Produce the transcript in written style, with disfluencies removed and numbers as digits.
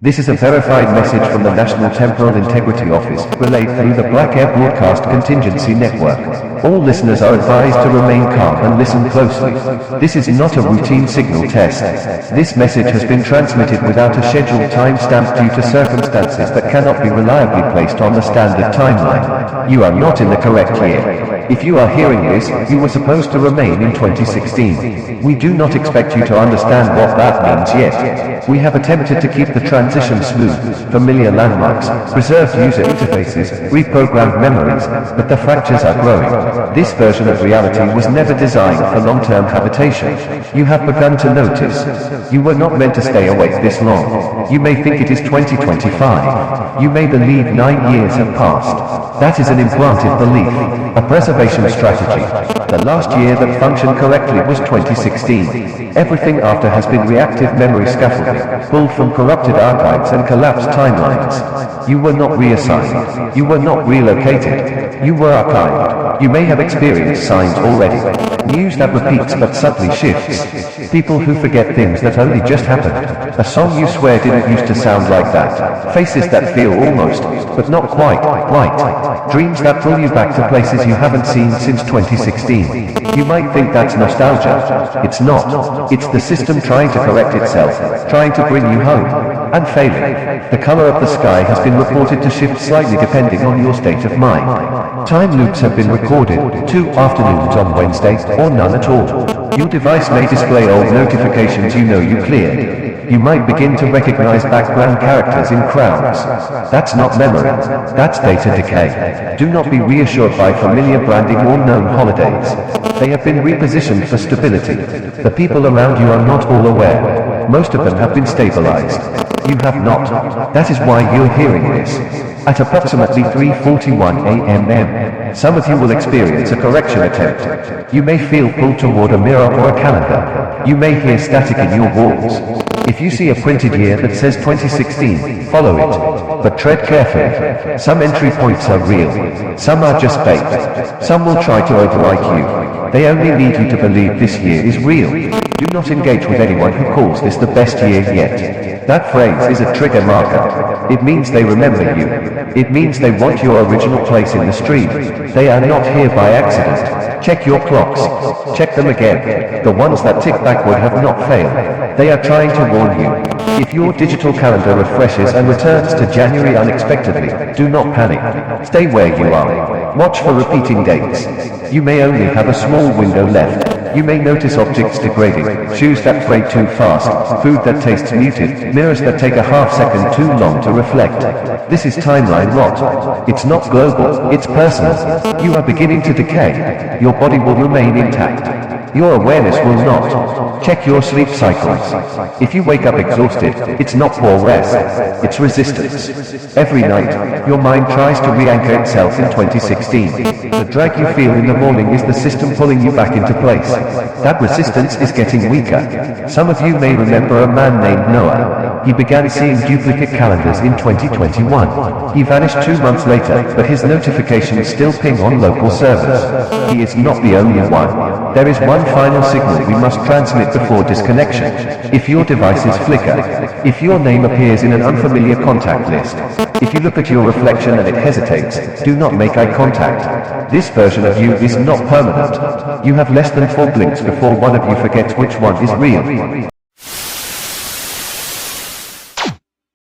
This is a verified message from the National Temporal Integrity Office, relayed through the Black Air Broadcast Contingency Network. All listeners are advised to remain calm and listen closely. This is not a routine signal test. This message has been transmitted without a scheduled timestamp due to circumstances that cannot be reliably placed on the standard timeline. You are not in the correct year. If you are hearing this, you were supposed to remain in 2016. We do not expect you to understand what that means yet. We have attempted to keep the transition smooth, familiar landmarks, preserved user interfaces, reprogrammed memories, but the fractures are growing. This version of reality was never designed for long-term habitation. You have begun to notice. You were not meant to stay awake this long. You may think it is 2025. You may believe 9 years have passed. That is an implanted belief, a preservation strategy. The last year that functioned correctly was 2016. Everything after has been reactive memory scaffolding, pulled from corrupted archives and collapsed timelines. You were not reassigned. You were not relocated. You were archived. You may have experienced signs already. News that repeats but subtly shifts. People who forget things that only just happened. A song you swear didn't used to sound like that. Faces that feel almost, but not quite, right. Dreams that pull you back to places you haven't seen since 2016. You might think that's nostalgia. It's not. It's the system trying to correct itself, trying to bring you home, and failing. The color of the sky has been reported to shift slightly depending on your state of mind. Time loops have been recorded, 2 afternoons on Wednesday, or none at all. Your device may display old notifications you know you cleared. You might begin to recognize background characters in crowds. That's not memory. That's data decay. Do not be reassured by familiar branding or known holidays. They have been repositioned for stability. The people around you are not all aware. Most of them have been stabilized. You have not. That is why you're hearing this. At approximately 3:41 a.m., some of you will experience a correction attempt. You may feel pulled toward a mirror or a calendar. You may hear static in your walls. If you see a printed year that says 2016, follow it. But tread carefully. Some entry points are real. Some are just bait. Some will try to overwrite you. They only need you to believe this year is real. Do not engage with anyone who calls this the best year yet. That phrase is a trigger marker. It means they remember you. It means they want your original place in the stream. They are not here by accident. Check your clocks. Check them again. The ones that tick backward have not failed. They are trying to warn you. If your digital calendar refreshes and returns to January unexpectedly, do not panic. Stay where you are. Watch for repeating dates. You may only have a small window left. You may notice objects degrading, shoes that fray too fast, food that tastes muted, mirrors that take a half second too long to reflect. This is timeline rot. It's not global, it's personal. You are beginning to decay. Your body will remain intact. Your awareness will not. Check your sleep cycles. If you wake up exhausted, it's not poor rest. It's resistance. Every night, your mind tries to re-anchor itself in 2016. The drag you feel in the morning is the system pulling you back into place. That resistance is getting weaker. Some of you may remember a man named Noah. He began seeing duplicate calendars in 2021. He vanished 2 months later, but his notifications still ping on local servers. He is not the only one. There is one final signal we must transmit before disconnection. If your devices flicker, if your name appears in an unfamiliar contact list, if you look at your reflection and it hesitates, do not make eye contact. This version of you is not permanent. You have less than 4 blinks before one of you forgets which one is real.